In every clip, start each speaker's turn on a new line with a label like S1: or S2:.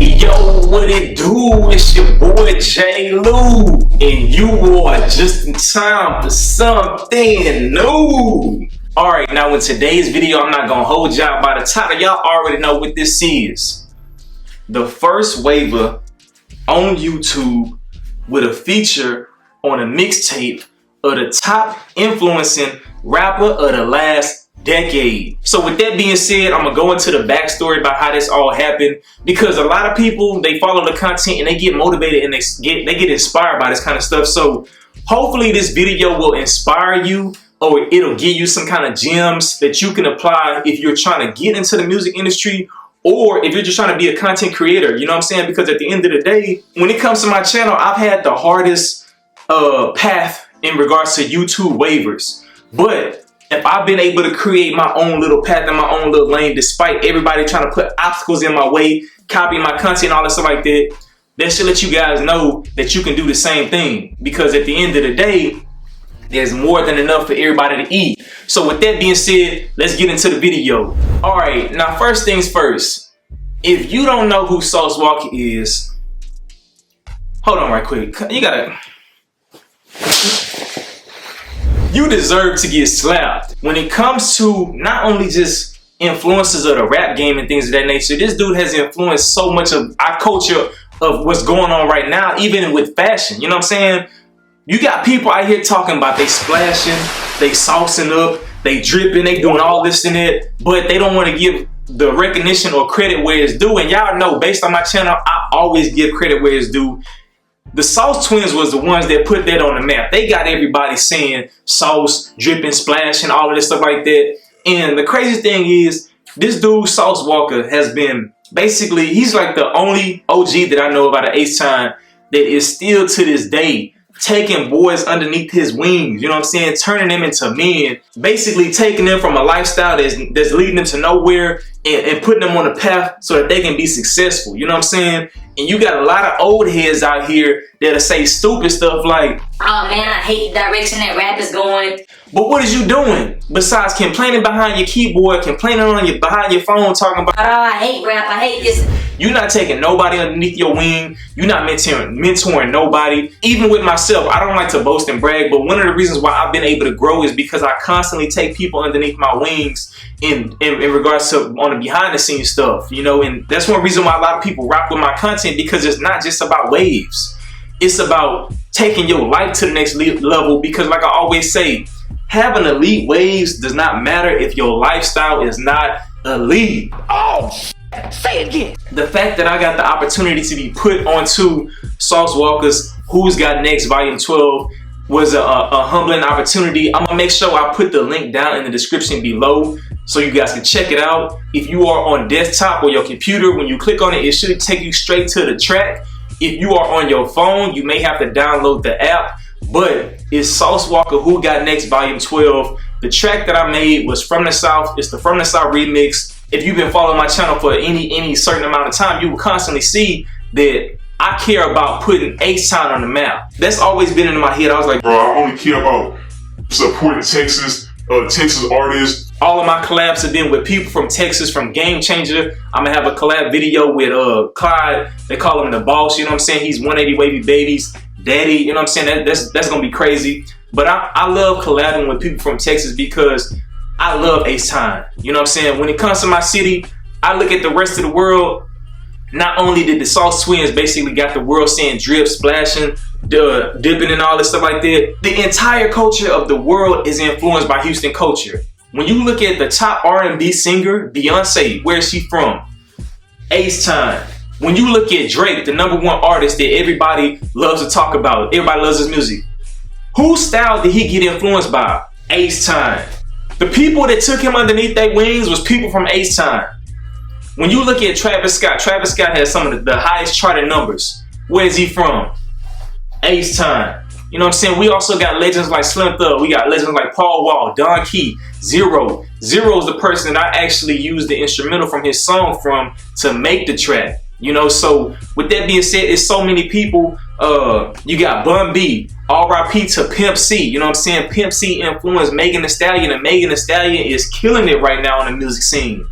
S1: Hey yo, what it do? It's your boy J. Lou, and you are just in time for something new. Alright, now in today's video, I'm not gonna hold y'all by the title. Y'all already know what this is. The first waiver on YouTube with a feature on a mixtape of the top influencing rapper of the last decade. So with that being said, I'm gonna go into the backstory about how this all happened, because a lot of people, they follow the content and they get motivated and they get inspired by this kind of stuff. So hopefully this video will inspire you, or it'll give you some kind of gems that you can apply if you're trying to get into the music industry, or if you're just trying to be a content creator. You know what I'm saying? Because at the end of the day, when it comes to my channel, I've had the hardest path in regards to YouTube waivers. But if I've been able to create my own little path and my own little lane, despite everybody trying to put obstacles in my way, copying my content, all that stuff like that, that should let you guys know that you can do the same thing. Because at the end of the day, there's more than enough for everybody to eat. So with that being said, let's get into the video. All right, now first things first. If you don't know who Sauce Walka is, hold on right quick. You deserve to get slapped. When it comes to not only just influences of the rap game and things of that nature, this dude has influenced so much of our culture of what's going on right now, even with fashion. You know what I'm saying? You got people out here talking about they splashing, they saucing up, they dripping, they doing all this and that, but they don't want to give the recognition or credit where it's due. And y'all know, based on my channel, I always give credit where it's due. The Sauce Twins was the ones that put that on the map. They got everybody saying sauce, dripping, splashing, all of this stuff like that. And the crazy thing is, this dude, Sauce Walka, has been basically, he's like the only OG that I know about at H-Time that is still to this day taking boys underneath his wings, you know what I'm saying? Turning them into men, basically taking them from a lifestyle that's leading them to nowhere and putting them on a path so that they can be successful, you know what I'm saying? And you got a lot of old heads out here that'll say stupid stuff like,
S2: oh man, I hate the direction that rap is going.
S1: But what is you doing besides complaining behind your keyboard, complaining behind your phone, talking about,
S2: oh, I hate rap, I hate this.
S1: You're not taking nobody underneath your wing. You're not mentoring nobody. Even with myself, I don't like to boast and brag, but one of the reasons why I've been able to grow is because I constantly take people underneath my wings in regards to on the behind the scenes stuff, you know. And that's one reason why a lot of people rock with my content, because it's not just about waves. It's about taking your life to the next level, because like I always say, having elite waves does not matter if your lifestyle is not elite. Oh, say it again. The fact that I got the opportunity to be put onto Sauce Walka's Who's Got Next Volume 12 was a humbling opportunity. I'm gonna make sure I put the link down in the description below so you guys can check it out. If you are on desktop or your computer, when you click on it, it should take you straight to the track. If you are on your phone, you may have to download the app, but it's Sauce Walka Who Got Next Volume 12. The track that I made was From the South. It's the From the South remix. If you've been following my channel for any certain amount of time, you will constantly see that I care about putting H-Time on the map. That's always been in my head. I was like,
S3: bro, I only care about supporting Texas artists.
S1: All of my collabs have been with people from Texas, from Game Changer. I'm gonna have a collab video with Clyde. They call him the boss, you know what I'm saying? He's 180 Wavy Baby's daddy, you know what I'm saying? That's gonna be crazy. But I love collabing with people from Texas because I love H-Time. You know what I'm saying? When it comes to my city, I look at the rest of the world. Not only did the Sauce Twins basically got the world saying drip, splashing, dipping and all this stuff like that, the entire culture of the world is influenced by Houston culture. When you look at the top R&B singer, Beyonce, where is she from? H-Time. When you look at Drake, the #1 artist that everybody loves to talk about, everybody loves his music, whose style did he get influenced by? H-Time. The people that took him underneath their wings was people from H-Time. When you look at Travis Scott has some of the highest charted numbers. Where is he from? H-Time. You know what I'm saying? We also got legends like Slim Thug. We got legends like Paul Wall, Don Key, Zero. Zero is the person that I actually used the instrumental from his song from to make the track. You know, so with that being said, it's so many people. You got Bun B, R.I.P. to Pimp C. You know what I'm saying? Pimp C influenced Megan Thee Stallion, and Megan Thee Stallion is killing it right now on the music scene.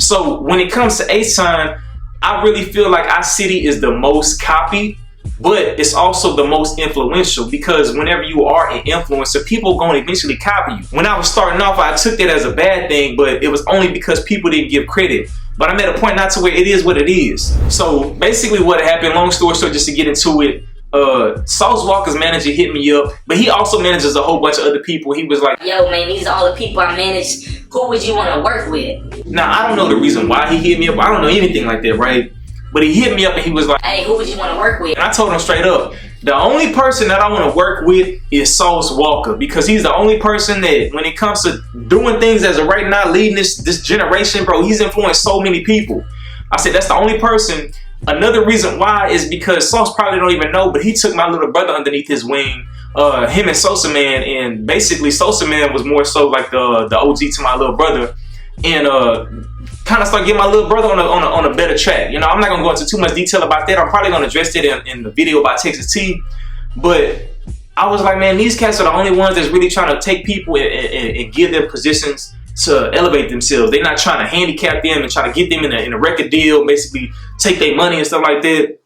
S1: So when it comes to H-Time, I really feel like our city is the most copied, but it's also the most influential, because whenever you are an influencer, people are going to eventually copy you. When I was starting off, I took that as a bad thing, but it was only because people didn't give credit. But I'm at a point not to where it is what it is. So basically what happened, long story short, just to get into it, Sauce Walka's manager hit me up, but he also manages a whole bunch of other people. He was like,
S2: yo man, these are all the people I manage. Who would you want to work with?
S1: Now, I don't know the reason why he hit me up. I don't know anything like that, right? But he hit me up and he was like,
S2: hey, who would you want to work with?
S1: and I told him straight up, the only person that I want to work with is Sauce Walka, because he's the only person that, when it comes to doing things as of right now, leading this generation, bro, he's influenced so many people. I said, that's the only person. Another reason why is because Sauce probably don't even know, but he took my little brother underneath his wing, him and Sosa Man, and basically Sosa Man was more so like the OG to my little brother, and kind of start getting my little brother on a better track. You know, I'm not gonna go into too much detail about that. I'm probably gonna address it in the video about Texas T, but I was like, man, these cats are the only ones that's really trying to take people and give them positions to elevate themselves. They're not trying to handicap them and try to get them in a record deal, basically take their money and stuff like that.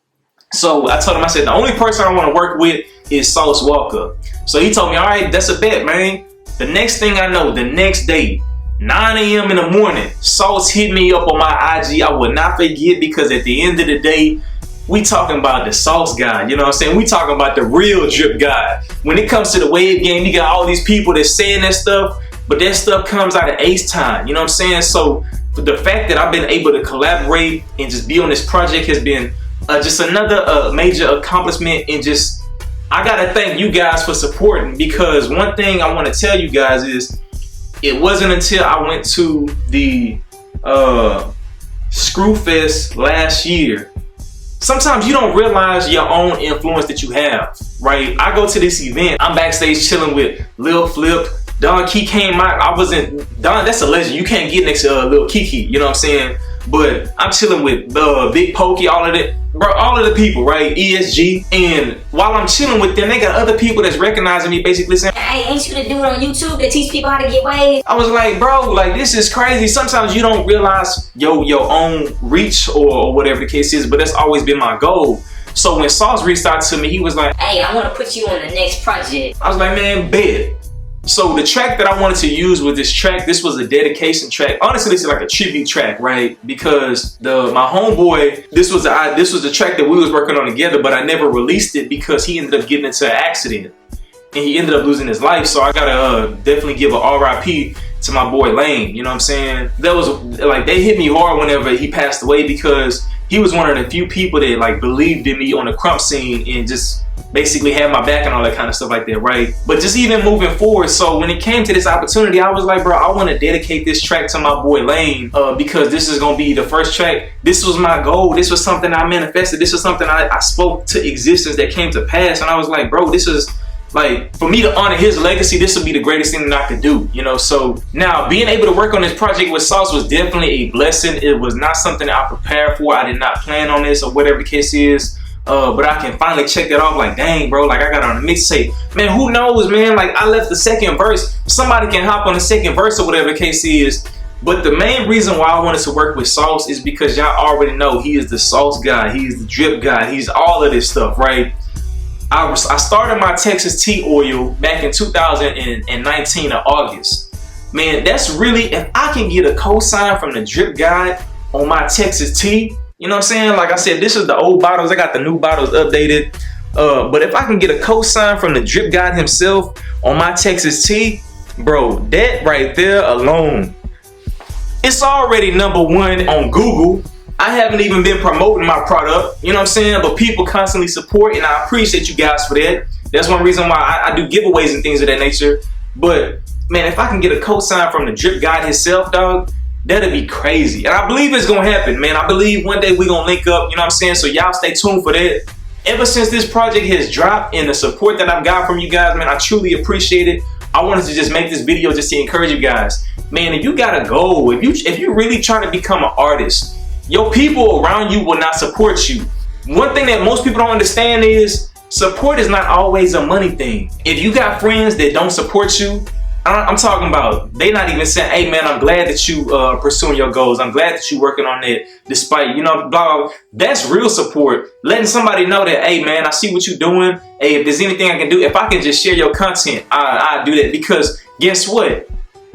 S1: So I told him, I said, the only person I want to work with is Sauce Walka. So he told me, all right, that's a bet, man. The next thing I know, the next day, 9 a.m. in the morning, Sauce hit me up on my IG. I will not forget, because at the end of the day, we talking about the Sauce guy, you know what I'm saying? We talking about the real drip guy. When it comes to the wave game, you got all these people that's saying that stuff, but that stuff comes out of Ace time, you know what I'm saying? So the fact that I've been able to collaborate and just be on this project has been just another major accomplishment. And just, I gotta thank you guys for supporting, because one thing I want to tell you guys is, it wasn't until I went to the Screwfest last year. Sometimes you don't realize your own influence that you have, right? I go to this event, I'm backstage chilling with Lil Flip, Don Key came out. I wasn't, Don, that's a legend. You can't get next to Lil Kiki, you know what I'm saying? But I'm chilling with Big Pokey, all of that, bro, all of the people, right? ESG. And while I'm chilling with them, they got other people that's recognizing me, basically saying,
S2: hey, ain't you the dude on YouTube that teach people how to get waves?
S1: I was like, bro, like, this is crazy. Sometimes you don't realize your own reach or whatever the case is, but that's always been my goal. So when Sauce reached out to me, he was like,
S2: hey, I want to put you on the next project.
S1: I was like, man, bet. So the track that I wanted to use with this track, this was a dedication track. Honestly, this is like a tribute track, right? Because my homeboy, this was the track that we was working on together, but I never released it because he ended up getting into an accident and he ended up losing his life. So I gotta definitely give a RIP to my boy Lane. You know what I'm saying? That was like, they hit me hard whenever he passed away, because he was one of the few people that like believed in me on the crump scene and just basically had my back and all that kind of stuff like that, right? But just even moving forward, so when it came to this opportunity, I was like, bro, I want to dedicate this track to my boy Lane, because this is gonna be the first track. This was my goal. This was something I manifested. This was something I spoke to existence that came to pass. And I was like, bro, this is like, for me to honor his legacy, this would be the greatest thing that I could do, you know? So now being able to work on this project with Sauce was definitely a blessing. It was not something that I prepared for. I did not plan on this or whatever the case is. But I can finally check that off, like, dang, bro, like I got on a mixtape. Man, who knows, man? Like, I left the second verse. Somebody can hop on the second verse or whatever the case is. But the main reason why I wanted to work with Sauce is because y'all already know he is the Sauce guy. He's the drip guy. He's all of this stuff, right? I started my Texas tea oil back in 2019 in August. Man, that's really, if I can get a cosign from the drip guy on my Texas tea, you know what I'm saying? Like I said, this is the old bottles. I got the new bottles updated. But if I can get a cosign from the drip guy himself on my Texas tea, bro, that right there alone, it's already #1 on Google. I haven't even been promoting my product, you know what I'm saying? But people constantly support, and I appreciate you guys for that. That's one reason why I do giveaways and things of that nature. But man, if I can get a cosign from the drip guy himself, dog, that'd be crazy. And I believe it's gonna happen, man. I believe one day we're gonna link up, you know what I'm saying? So y'all stay tuned for that. Ever since this project has dropped and the support that I've got from you guys, man, I truly appreciate it. I wanted to just make this video just to encourage you guys. Man, if you got a goal, if you really trying to become an artist, your people around you will not support you. One thing that most people don't understand is support is not always a money thing. If you got friends that don't support you, I'm talking about they not even saying, hey man, I'm glad that you pursuing your goals. I'm glad that you working on it despite, you know, blah, blah. That's real support. Letting somebody know that, hey man, I see what you're doing. Hey, if there's anything I can do, if I can just share your content, I do that. Because guess what?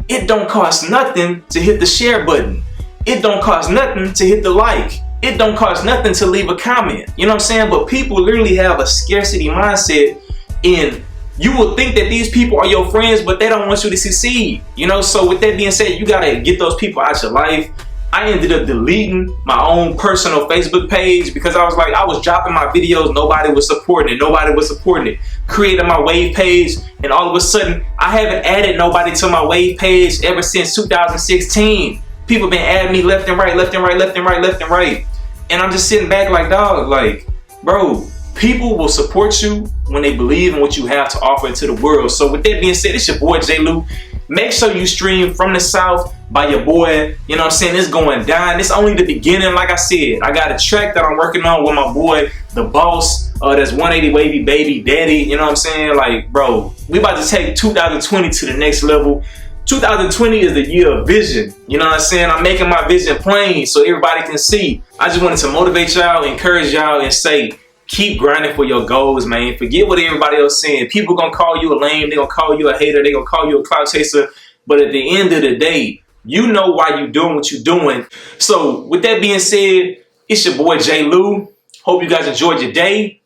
S1: It don't cost nothing to hit the share button. It don't cost nothing to hit the like. It don't cost nothing to leave a comment. You know what I'm saying? But people literally have a scarcity mindset, and you will think that these people are your friends, but they don't want you to succeed. You know, so with that being said, you gotta get those people out your life. I ended up deleting my own personal Facebook page because I was like, I was dropping my videos, nobody was supporting it. Created my wave page, and all of a sudden, I haven't added nobody to my wave page ever since 2016. People been adding me left and right. And I'm just sitting back like, dog, like, bro, people will support you when they believe in what you have to offer into the world. So with that being said, it's your boy J. Lou. Make sure you stream From the South by your boy. You know what I'm saying? It's going down. It's only the beginning. Like I said, I got a track that I'm working on with my boy, The Boss. That's 180 Wavy Baby Daddy. You know what I'm saying? Like, bro, we about to take 2020 to the next level. 2020 is the year of vision. You know what I'm saying? I'm making my vision plain so everybody can see. I just wanted to motivate y'all, encourage y'all, and say, keep grinding for your goals, man. Forget what everybody else saying. People gonna call you a lame. They gonna call you a hater. They gonna call you a clout chaser. But at the end of the day, you know why you doing what you're doing. So with that being said, it's your boy J. Lou. Hope you guys enjoyed your day.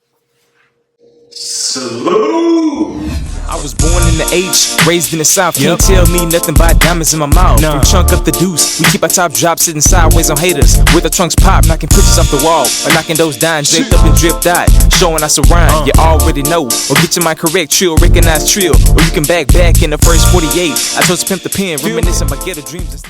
S1: Salute.
S4: I was born in the H, raised in the South. Can't tell me nothing but diamonds in my mouth. From chunk up the deuce, we keep our top drop sitting sideways on haters. With our trunks pop, knocking pictures off the wall, or knocking those dimes draped up and dripped out, showing us a rhyme. You already know, or get your mind correct, trill, recognize trill, or you can back in the first 48. I told Pimp the pen, reminiscing my ghetto dreams.